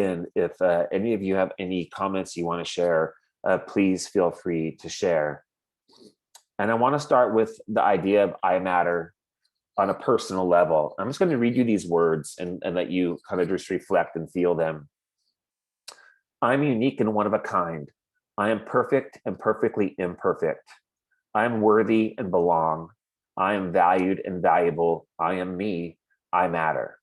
And if any of you have any comments you want to share, please feel free to share. And I want to start with the idea of I matter on a personal level. I'm just going to read you these words and let you kind of just reflect and feel them. I'm unique and one of a kind. I am perfect and perfectly imperfect. I am worthy and belong. I am valued and valuable. I am me. I matter.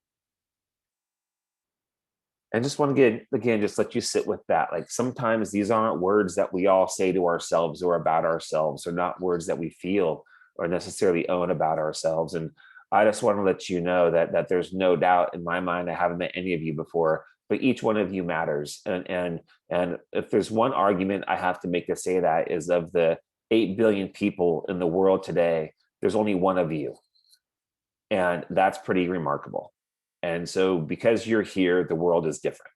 And just want to get, again, just let you sit with that. Like sometimes these aren't words that we all say to ourselves or about ourselves, or not words that we feel or necessarily own about ourselves. And I just want to let you know that there's no doubt in my mind, I haven't met any of you before, but each one of you matters. And if there's one argument I have to make to say that is, of the 8 billion people in the world today, there's only one of you. And that's pretty remarkable. And so because you're here, the world is different.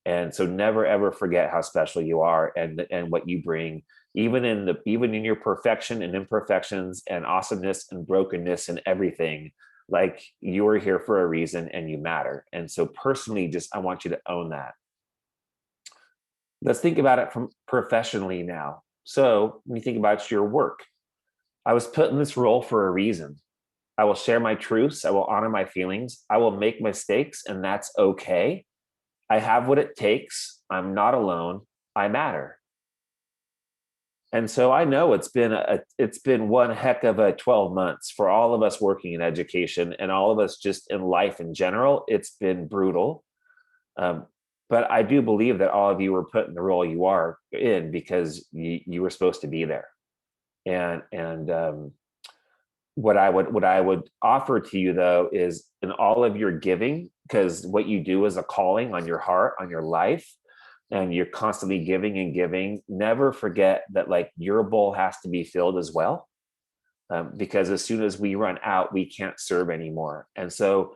And so never ever forget how special you are and what you bring, even in your perfection and imperfections and awesomeness and brokenness and everything. Like, you are here for a reason and you matter. And so personally, just I want you to own that. Let's think about it from professionally now. So when you think about your work, I was put in this role for a reason. I will share my truths. I will honor my feelings. I will make mistakes, and that's okay. I have what it takes. I'm not alone. I matter. And so I know it's been one heck of a 12 months for all of us working in education and all of us just in life in general. It's been brutal. But I do believe that all of you were put in the role you are in because you were supposed to be there. And what I would offer to you, though, is in all of your giving, because what you do is a calling on your heart, on your life, and you're constantly giving and giving. Never forget that, like, your bowl has to be filled as well, because as soon as we run out, we can't serve anymore. And so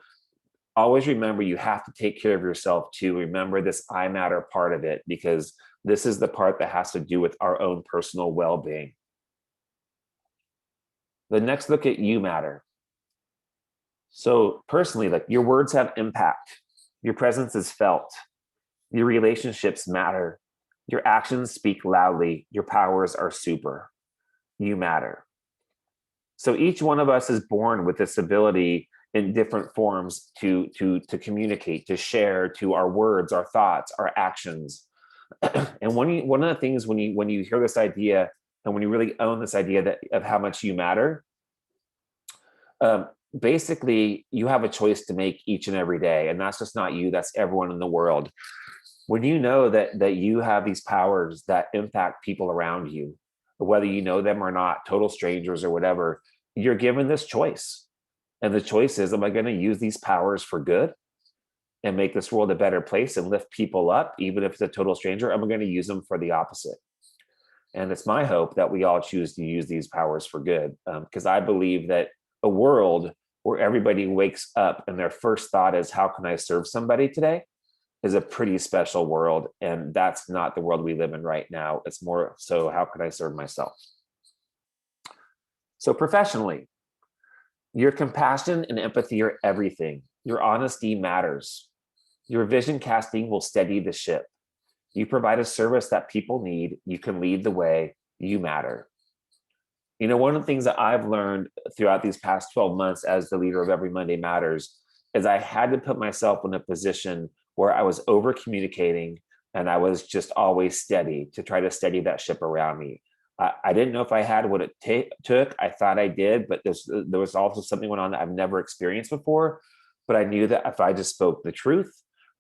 always remember, you have to take care of yourself too. Remember this I matter part of it, because this is the part that has to do with our own personal well-being. The next, look at you matter. So personally, like, your words have impact. Your presence is felt. Your relationships matter. Your actions speak loudly. Your powers are super. You matter. So each one of us is born with this ability in different forms to communicate, to share, to our words, our thoughts, our actions. And one of the things when you hear this idea, and when you really own this idea of how much you matter, basically you have a choice to make each and every day. And that's just not you, that's everyone in the world. When you know that you have these powers that impact people around you, whether you know them or not, total strangers or whatever, you're given this choice. And the choice is, am I going to use these powers for good and make this world a better place and lift people up, even if it's a total stranger? Am I going to use them for the opposite? And it's my hope that we all choose to use these powers for good, because I believe that a world where everybody wakes up and their first thought is, how can I serve somebody today, is a pretty special world. And that's not the world we live in right now. It's more so, how can I serve myself? So professionally, your compassion and empathy are everything. Your honesty matters. Your vision casting will steady the ship. You provide a service that people need. You can lead the way. You matter. You know, one of the things that I've learned throughout these past 12 months as the leader of Every Monday Matters is I had to put myself in a position where I was over communicating, and I was just always steady to try to steady that ship around me. I didn't know if I had what it took. I thought I did, but there was also something going on that I've never experienced before. But I knew that if I just spoke the truth,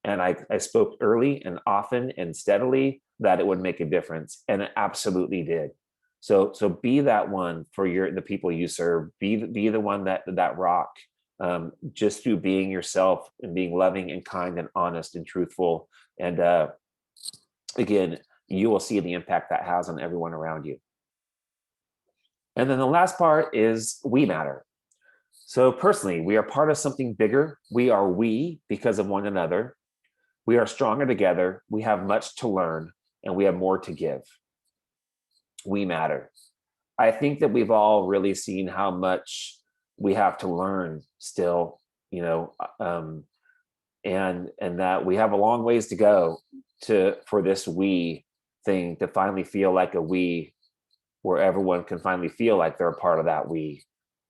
and I spoke early and often and steadily, that it would make a difference. And it absolutely did. So be that one for the people you serve. Be the one that rock, just through being yourself and being loving and kind and honest and truthful. And again, you will see the impact that has on everyone around you. And then the last part is we matter. So personally, we are part of something bigger. We are we because of one another. We are stronger together. We have much to learn, and we have more to give. We matter. I think that we've all really seen how much we have to learn still. You know, and that we have a long ways to go for this we thing to finally feel like a we, where everyone can finally feel like they're a part of that we.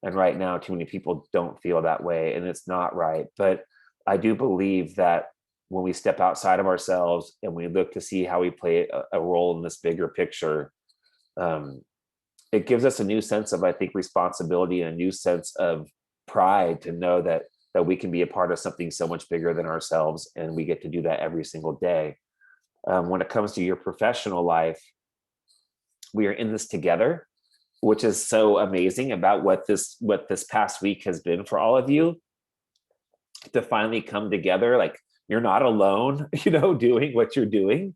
And right now, too many people don't feel that way, and it's not right. But I do believe that when we step outside of ourselves and we look to see how we play a role in this bigger picture, it gives us a new sense of, I think, responsibility and a new sense of pride to know that we can be a part of something so much bigger than ourselves, and we get to do that every single day. When it comes to your professional life, we are in this together, which is so amazing about what this past week has been for all of you, to finally come together. Like, you're not alone, doing what you're doing.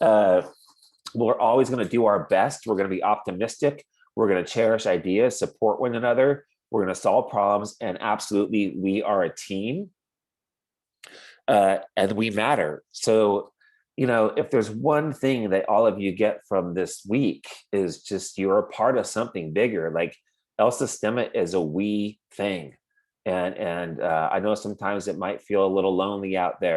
We're always going to do our best. We're going to be optimistic. We're going to cherish ideas, support one another. We're going to solve problems. And absolutely, we are a team, and we matter. So, if there's one thing that all of you get from this week, is just you're a part of something bigger. Like, El Sistema is a we thing. And I know sometimes it might feel a little lonely out there.